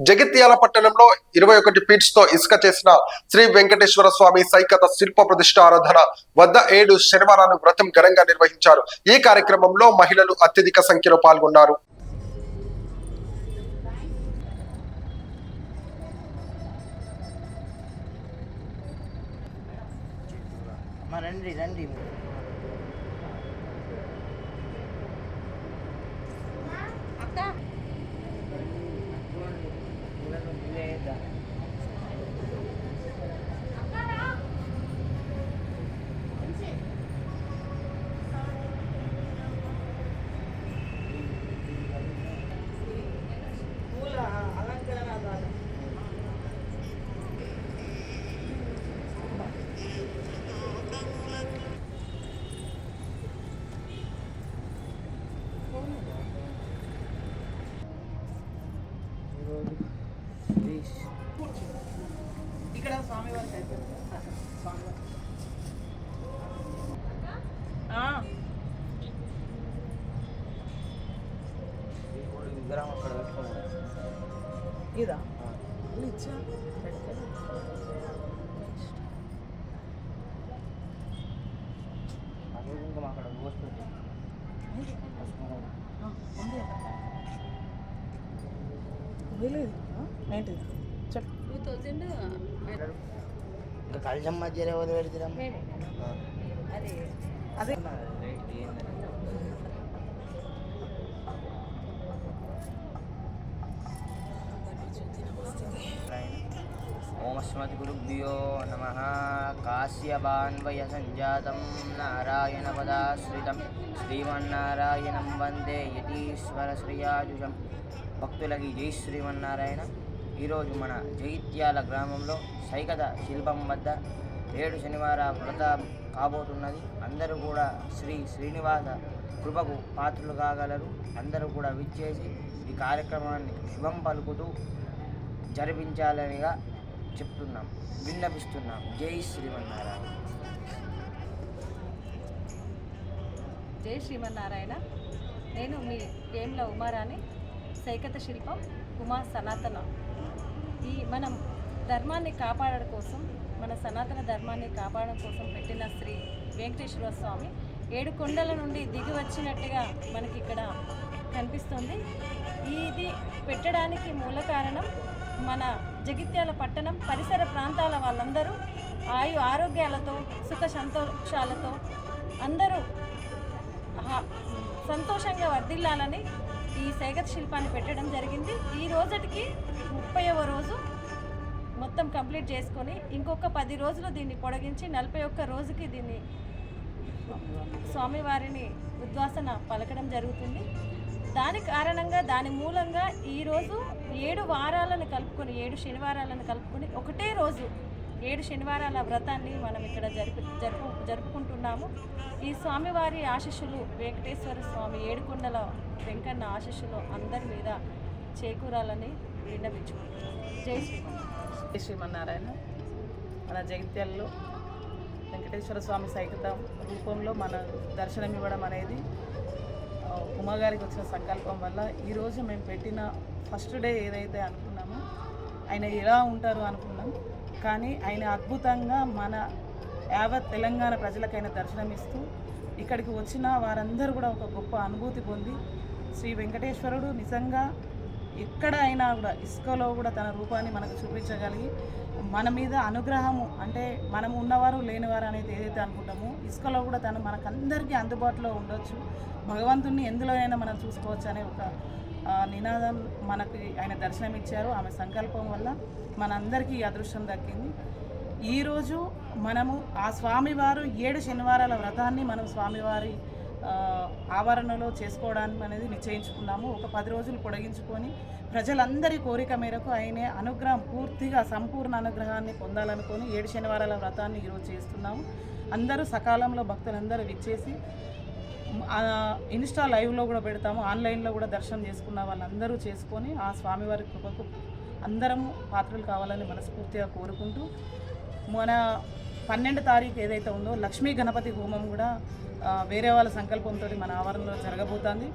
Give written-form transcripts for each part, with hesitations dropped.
జగిత్యాల పట్టణంలో 21 ఫీట్స్ తో ఇసుక చేసిన శ్రీ వెంకటేశ్వర స్వామి సైకత శిల్ప ప్రతిష్ఠ ఆరాధన వద్ద 7 శనివారాలు వ్రతం ఘనంగా నిర్వహించారు. ఈ కార్యక్రమంలో మహిళలు అత్యధిక సంఖ్యలో పాల్గొన్నారు. ఇక్కడ స్వామివారి విగ్రహం అక్కడ పెట్టుకున్నాడు. ఇదా ఇచ్చా ఇంకా అక్కడ పోస్తుంది. ఏంటిది చెప్పు. 2000 ఇంకా కళ్యాణ్ మధ్యలో ఎవరు పెడతారా? అదే ఓం అస్మద్ గురుభ్యో నమః. కాశ్యపాన్వయ సంజాతం నారాయణ పదాశ్రితం శ్రీమన్నారాయణం వందే యతీశ్వర శ్రీయాజుషం. భక్తులకి జై శ్రీమన్నారాయణ. ఈరోజు మన జగిత్యాల గ్రామంలో సైకత శిల్పం వద్ద 7 శనివార వ్రత కాబోతున్నది. అందరూ కూడా శ్రీ శ్రీనివాస కృపకు పాత్రలు కాగలరు. అందరూ కూడా విచ్చేసి ఈ కార్యక్రమాన్ని శుభం పలుకుతూ జరిపించాలనిగా చెప్తున్నాం, విన్నపిస్తున్నాం. జై శ్రీమన్నారాయణ. జై శ్రీమన్నారాయణ. నేను మీ వేముల ఉమారాణి. సైకత శిల్పం ఉమా సనాతన. మనం ధర్మాన్ని కాపాడడం కోసం, మన సనాతన ధర్మాన్ని కాపాడడం కోసం పెట్టిన శ్రీ వెంకటేశ్వర స్వామి 7 కొండల నుండి దిగి వచ్చినట్టుగా మనకి ఇక్కడ కనిపిస్తుంది. ఇది పెట్టడానికి మూల కారణం మన జగిత్యాల పట్టణం పరిసర ప్రాంతాల వాళ్ళందరూ ఆరోగ్యాలతో సుఖ సంతోషాలతో అందరూ సంతోషంగా వర్ధిల్లాలని ఈ సైకత శిల్పాన్ని పెట్టడం జరిగింది. ఈ రోజుకి 30వ రోజు మొత్తం కంప్లీట్ చేసుకొని ఇంకొక 10 రోజులు దీన్ని పొడిగించి 41 రోజుకి దీన్ని స్వామివారిని ఉద్వాసన పలకడం జరుగుతుంది. దాని కారణంగా, దాని మూలంగా ఈరోజు 7 వారాలను కలుపుకొని, 7 శనివారాలను కలుపుకొని ఒకటే రోజు 7 శనివారాల వ్రతాన్ని మనం ఇక్కడ జరుపుకుంటున్నాము. ఈ స్వామివారి ఆశీస్సులు, వెంకటేశ్వర స్వామి ఏడుకొండల వెంకన్న ఆశీస్సులు అందరి మీద చేకూరాలని విన్నవించుకుంటున్నాం. జై శ్రీమన్నారాయణ. మన జగిత్యాలలో వెంకటేశ్వర స్వామి సైకత రూపంలో మన దర్శనం ఇవ్వడం అనేది ఉమాగారికి వచ్చిన సంకల్పం వల్ల ఈరోజు మేము పెట్టిన ఫస్ట్ డే ఏదైతే అనుకున్నామో, ఆయన ఎలా ఉంటారు అనుకున్నాం. కానీ ఆయన అద్భుతంగా మన యావత్ తెలంగాణ ప్రజలకైనా దర్శనమిస్తూ ఇక్కడికి వచ్చిన వారందరూ కూడా ఒక గొప్ప అనుభూతి పొంది, శ్రీ వెంకటేశ్వరుడు నిజంగా ఎక్కడ అయినా కూడా ఇసుకలో కూడా తన రూపాన్ని మనకు చూపించగలిగి మన మీద అనుగ్రహము, అంటే మనం ఉన్నవారు లేనివారు అనేది ఏదైతే అనుకుంటామో, ఇసుకలో కూడా తను మనకందరికీ అందుబాటులో ఉండొచ్చు, భగవంతుణ్ణి ఎందులోనైనా మనం చూసుకోవచ్చు అనే ఒక నినాదం మనకి ఆయన దర్శనం ఇచ్చారు. ఆమె సంకల్పం వల్ల మనందరికీ ఈ అదృష్టం దక్కింది. ఈరోజు మనము ఆ స్వామివారు 7 శనివారాల వ్రతాన్ని మనం స్వామివారి ఆవరణలో చేసుకోవడానికి అనేది నిశ్చయించుకున్నాము. ఒక 10 రోజులు పొడిగించుకొని ప్రజలందరి కోరిక మేరకు ఆయనే అనుగ్రహం, పూర్తిగా సంపూర్ణ అనుగ్రహాన్ని పొందాలనుకొని 7 శనివారాల వ్రతాన్ని ఈరోజు చేస్తున్నాము. అందరూ సకాలంలో భక్తులందరూ విచ్చేసి ఇన్స్టా లైవ్లో కూడా పెడతాము, ఆన్లైన్లో కూడా దర్శనం చేసుకున్న వాళ్ళందరూ చేసుకొని ఆ స్వామివారి కృపకు అందరం పాత్రలు కావాలని మనస్ఫూర్తిగా కోరుకుంటూ, మన 12 తారీఖు ఏదైతే ఉందో లక్ష్మీ గణపతి హోమం కూడా వేరే వాళ్ళ సంకల్పంతో మన ఆవరణలో జరగబోతుంది.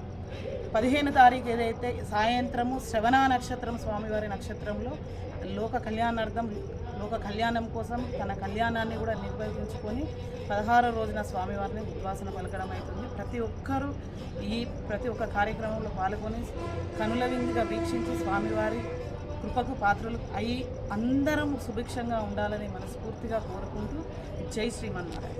15 తారీఖు ఏదైతే సాయంత్రము శ్రవణ నక్షత్రం స్వామివారి నక్షత్రంలో లోక కళ్యాణం కోసం తన కళ్యాణాన్ని కూడా నిర్వహించుకొని 16వ రోజున స్వామివారిని ఉద్వాసన పలకడం అవుతుంది. ప్రతి ఒక్క కార్యక్రమంలో పాల్గొని కనుల విందుగా వీక్షించి స్వామివారి కృపకు పాత్రలు అయి అందరం సుభిక్షంగా ఉండాలని మనస్ఫూర్తిగా కోరుకుంటూ జై శ్రీమన్నారాయణ.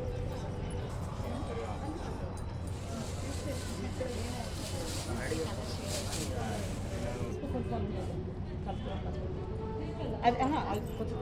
అది కొంచెం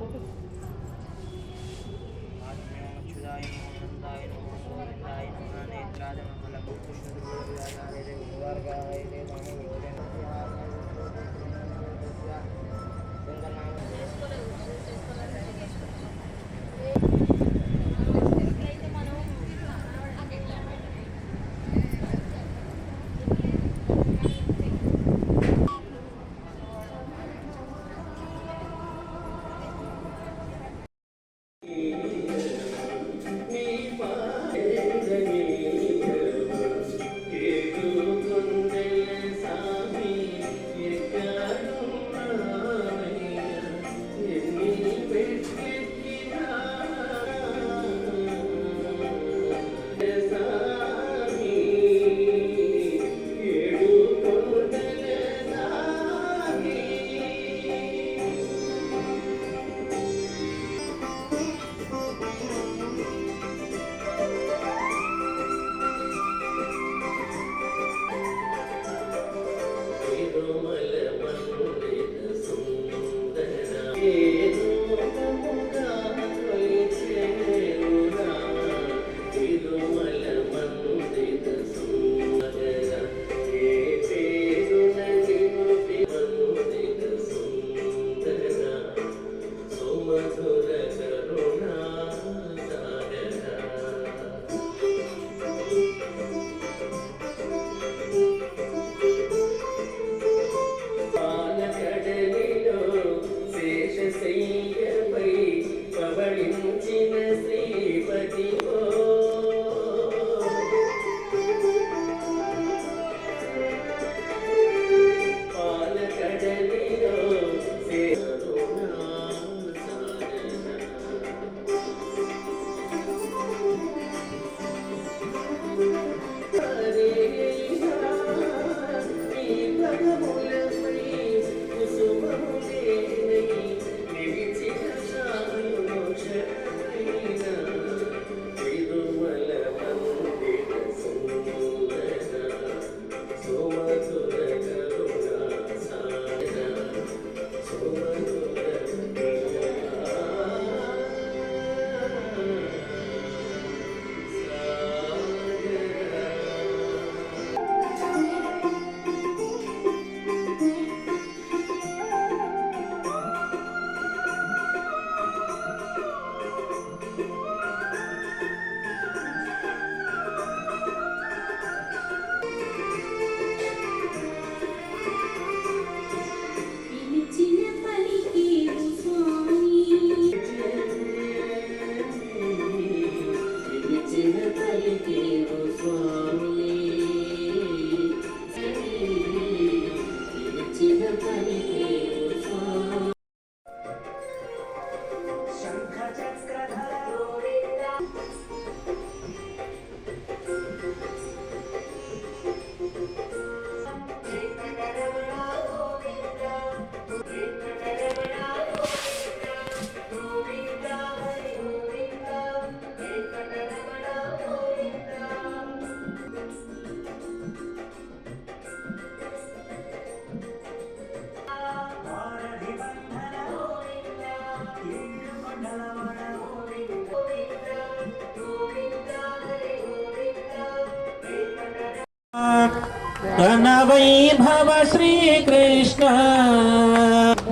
वैभव श्री कृष्ण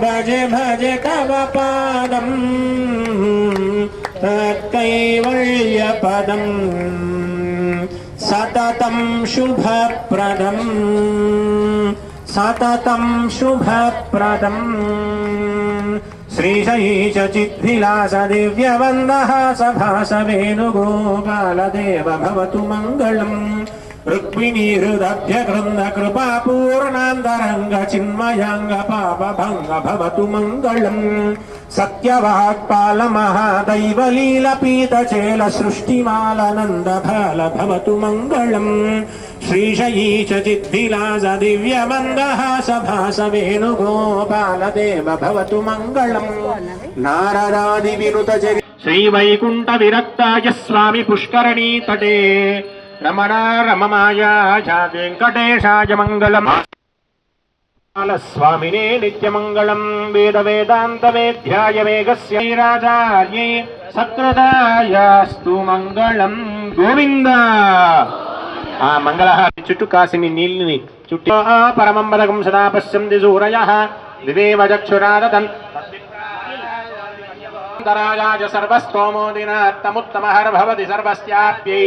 भज भज तव पादम कैवल्यपदम सततं शुभप्रदं श्रीशैच चिद्विलास दिव्यवन्दः सभास वेणुगोपालदेव भवतु मङ्गलम् రుక్మిణీరుదభ్య కృంద కృపా పూర్ణాంతరంగ చిన్మయాంగ పాప భంగ భవతు మంగళం. సత్యవాక్పాల మహాదైవ లీల పీత చేల సృష్టిమాలనంద బాల భవతు మంగళం. శ్రీశయీ చిద్విలాస దివ్య మందహాస భాస వేణుగోపాల దేవ భవతు మంగళం. నారదాది వినుత చరి శ్రీవైకుంఠ విరక్తాయ స్వామి పుష్కరణీ తటే రమణ రమమాయాయ వెంకటేశాయ మంగళం. స్వామినే నిత్యమంగళం. వేద వేదాంత వేద్యాయ వేగస్య రాజార్యే సత్కృతాయాస్తు మంగళం. గోవింద. ఆ మంగళహారతి చుట్టూ కాసిని నీళ్ళని చుట్టూ పరమం పదకం సదా పశ్యంతి సూరయః వివేవ చక్షురాదతన్ రాజాయ సర్వస్తోమోదినాత్తముత్తమః భవతి సర్వస్యాప్యై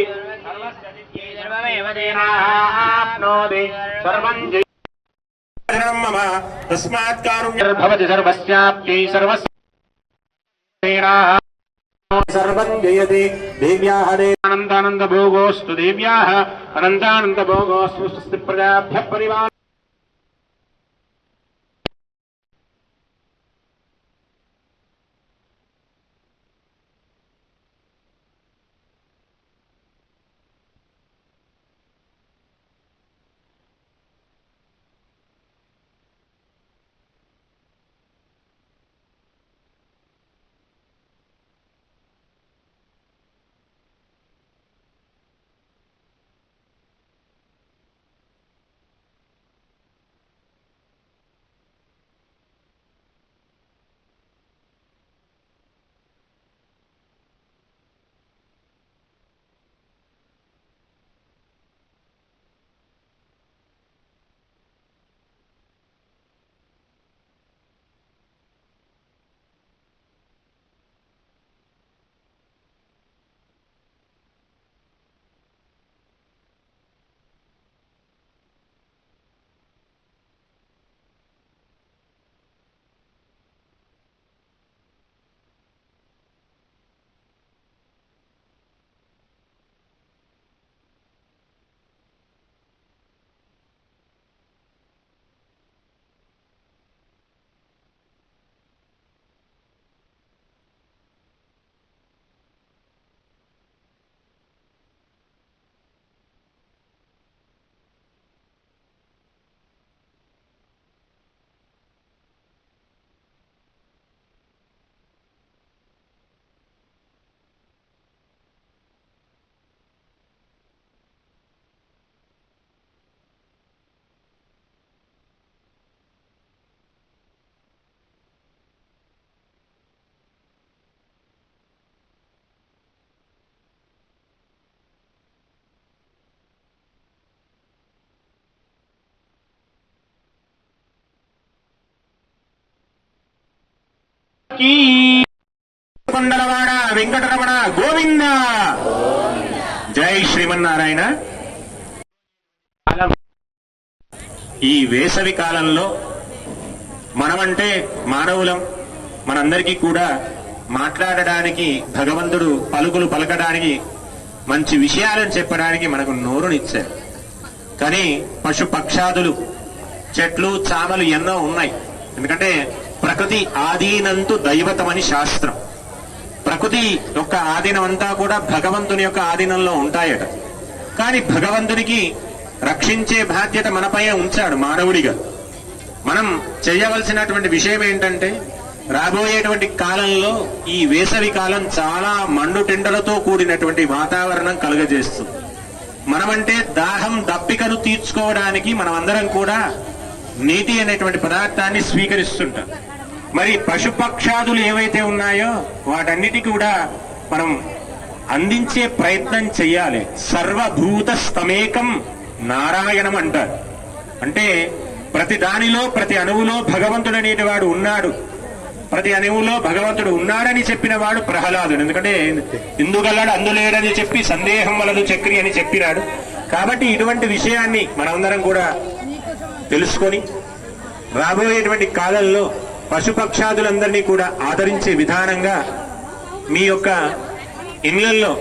సర్వమేవ దేనాప్నోతి సర్వం మమ తస్మాత్ కారుణ్యర్భవతి సర్వస్యాప్యై సర్వస్యేనా సర్వం జయతి. దేవ్యాః అనంతానంద భోగోస్తు దేవ్యాః అనంతానంద భోగోస్తు. స్వస్తి ప్రజాభ్యః పరివార. కొండలవాడ వెంకటరమణ గోవింద. జై శ్రీమన్నారాయణ. ఈ వేసవి కాలంలో మనమంటే మానవులం, మనందరికీ కూడా మాట్లాడడానికి భగవంతుడు పలుకులు పలకడానికి మంచి విషయాలను చెప్పడానికి మనకు నోరునిచ్చారు. కానీ పశు పక్షాదులు చెట్లు చామలు ఎన్నో ఉన్నాయి. ఎందుకంటే ప్రకృతి ఆధీనంతు దైవతమని శాస్త్రం. ప్రకృతి యొక్క ఆధీనం అంతా కూడా భగవంతుని యొక్క ఆధీనంలో ఉంటాయట. కానీ భగవంతునికి రక్షించే బాధ్యత మనపై ఉంచాడు మానవుడిగా. మనం చేయవలసినటువంటి విషయం ఏంటంటే రాబోయేటువంటి కాలంలో ఈ వేసవి కాలం చాలా మండుటెండలతో కూడినటువంటి వాతావరణం కలుగజేస్తుంది. మనమంటే దాహం దప్పికను తీర్చుకోవడానికి మనమందరం కూడా నీటి అనేటువంటి పదార్థాన్ని స్వీకరిస్తుంటాం. మరి పశుపక్షాదులు ఏవైతే ఉన్నాయో వాటన్నిటి కూడా మనం అందించే ప్రయత్నం చెయ్యాలి. సర్వభూత స్తమేకం నారాయణం అంటారు. అంటే ప్రతి దానిలో ప్రతి అణువులో భగవంతుడు అనేటివాడు ఉన్నాడు. ప్రతి అణువులో భగవంతుడు ఉన్నాడని చెప్పిన వాడు ప్రహ్లాదుడు. ఎందుకంటే ఇందుగలడు అందులేడని చెప్పి సందేహం వలదు చక్రి అని చెప్పినాడు. కాబట్టి ఇటువంటి విషయాన్ని మనమందరం కూడా తెలుసుకొని రాబోయేటువంటి కాలంలో పశుపక్షాదులందరినీ కూడా ఆదరించే విధానంగా మీ యొక్క ఇళ్లల్లో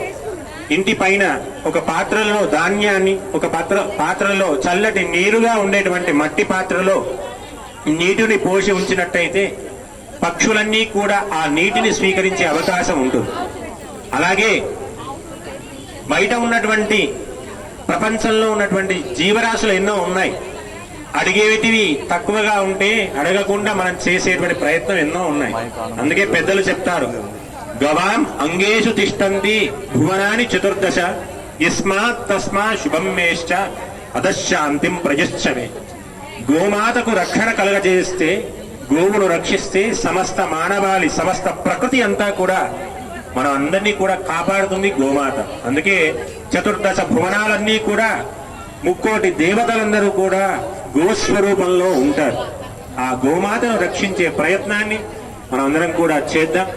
ఇంటి పైన ఒక పాత్రలో ధాన్యాన్ని, ఒక పాత్రలో చల్లటి నీరుగా ఉండేటువంటి మట్టి పాత్రలో నీటిని పోసి ఉంచినట్టయితే పక్షులన్నీ కూడా ఆ నీటిని స్వీకరించే అవకాశం ఉంటుంది. అలాగే బయట ఉన్నటువంటి ప్రపంచంలో ఉన్నటువంటి జీవరాశులు ఎన్నో ఉన్నాయి. అడిగేటివి తక్కువగా ఉంటే అడగకుండా మనం చేసేటువంటి ప్రయత్నం ఎన్నో ఉన్నాయి. అందుకే పెద్దలు చెప్తారు, గవాం అంగేషు తిష్టంతి భువనాని చతుర్దశ యస్మాత్ తస్మా శుభం మేశ్చ అదశాంతిం ప్రజశ్చమే. గోమాతకు రక్షణ కలగజేస్తే, గోవును రక్షిస్తే సమస్త మానవాళి, సమస్త ప్రకృతి అంతా కూడా మనం అందరినీ కూడా కాపాడుతుంది గోమాత. అందుకే చతుర్దశ భువనాలన్నీ కూడా, ముక్కోటి దేవతలందరూ కూడా గోస్వరూపంలో ఉంటారు. ఆ గోమాతను రక్షించే ప్రయత్నాన్ని మనం అందరం కూడా చేద్దాం.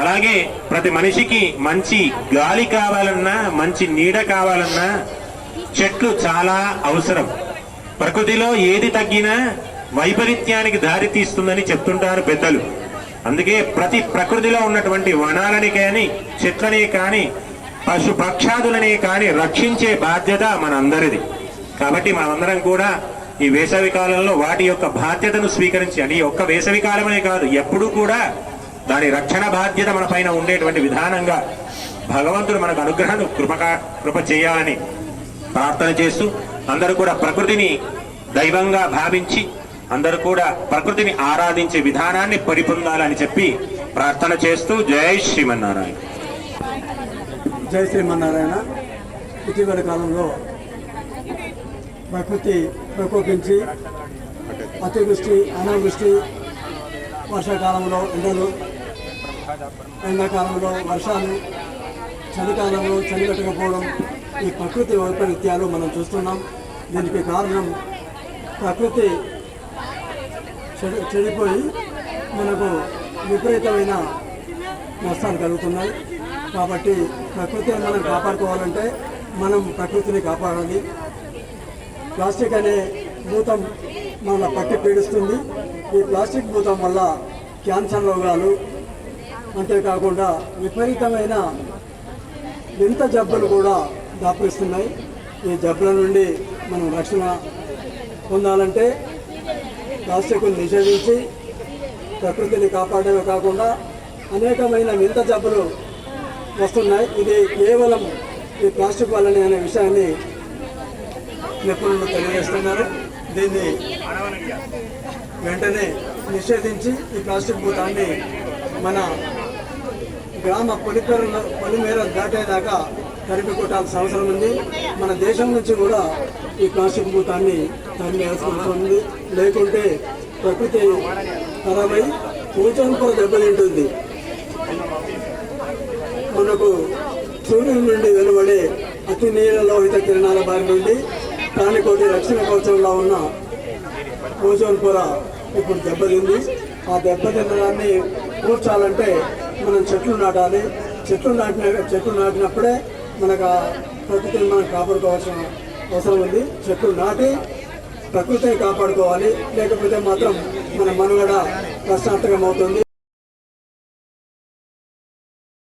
అలాగే ప్రతి మనిషికి మంచి గాలి కావాలన్నా, మంచి నీడ కావాలన్నా చెట్లు చాలా అవసరం. ప్రకృతిలో ఏది తగ్గినా వైపరీత్యానికి దారి తీస్తుందని చెప్తుంటారు పెద్దలు. అందుకే ప్రతి ప్రకృతిలో ఉన్నటువంటి వనాలని కానీ, చెట్లనే కానీ, పశు పక్షాదులనే కానీ రక్షించే బాధ్యత మనందరిది. కాబట్టి మనమందరం కూడా ఈ వేసవి కాలంలో వాటి యొక్క బాధ్యతను స్వీకరించి, అని ఒక్క వేసవి కాలమనే కాదు, ఎప్పుడూ కూడా దాని రక్షణ బాధ్యత మన పైన ఉండేటువంటి విధానంగా భగవంతుడు మనకు అనుగ్రహం కృప చేయాలని ప్రార్థన చేస్తూ, అందరూ కూడా ప్రకృతిని దైవంగా భావించి అందరూ కూడా ప్రకృతిని ఆరాధించే విధానాన్ని పరిపొందాలని చెప్పి ప్రార్థన చేస్తూ జై శ్రీమన్నారాయణ. జై శ్రీమన్నారాయణ. ఇటీవల కాలంలో ప్రకృతి ప్రకోపించి అతివృష్టి, అనావృష్టి, వర్షాకాలంలో ఎండలు, ఎండాకాలంలో వర్షాలు, చలికాలంలో చలి పెట్టకపోవడం, ఈ ప్రకృతి వైపరీత్యాలు మనం చూస్తున్నాం. దీనికి కారణం ప్రకృతి చెడిపోయి మనకు విపరీతమైన నష్టాలు కలుగుతున్నాయి. కాబట్టి ప్రకృతిని మనం కాపాడుకోవాలంటే మనం ప్రకృతిని కాపాడాలి. ప్లాస్టిక్ అనే భూతం మన పట్టి పీడిస్తుంది. ఈ ప్లాస్టిక్ భూతం వల్ల క్యాన్సర్ రోగాలు, అంతేకాకుండా విపరీతమైన వింత జబ్బులు కూడా దాపురిస్తున్నాయి. ఈ జబ్బుల నుండి మనం రక్షణ పొందాలంటే ప్లాస్టిక్ను నిషేధించి ప్రకృతిని కాపాడమే కాకుండా అనేకమైన వింత జబ్బులు వస్తున్నాయి. ఇది కేవలం ఈ ప్లాస్టిక్ వల్లనే అనే విషయాన్ని నిపుణులు తెలియజేస్తున్నారు. దీన్ని వెంటనే నిషేధించి ఈ ప్లాస్టిక్ భూతాన్ని మన గ్రామ పొలిమేర దాటేదాకా తరిమి కొట్టాల్సిన అవసరం ఉంది. మన దేశం నుంచి కూడా ఈ ప్లాస్టిక్ భూతాన్ని తరిమేయాల్సిన అవసరం ఉంది. లేకుంటే ప్రకృతి ఖరాబై ఓజోన్ పొర దెబ్బతింటుంది. మనకు సూర్యుడి నుండి వెలువడే అతి నీలలోహిత కిరణాల బారి నుండి ప్రాణికోటి రక్షణ కవచంలో ఉన్న ఓజోన్ పొర ఇప్పుడు దెబ్బతింది. ఆ దెబ్బతిన్నదాన్ని కూర్చాలంటే మనం చెట్లు నాటాలి. చెట్లు నాటినప్పుడే మనకు ఆ ప్రకృతిని మనం కాపాడుకోవాల్సిన అవసరం ఉంది. చెట్లు నాటి ప్రకృతిని కాపాడుకోవాలి. లేకపోతే మాత్రం మన మనుగడ ప్రశ్నార్థకం అవుతుంది.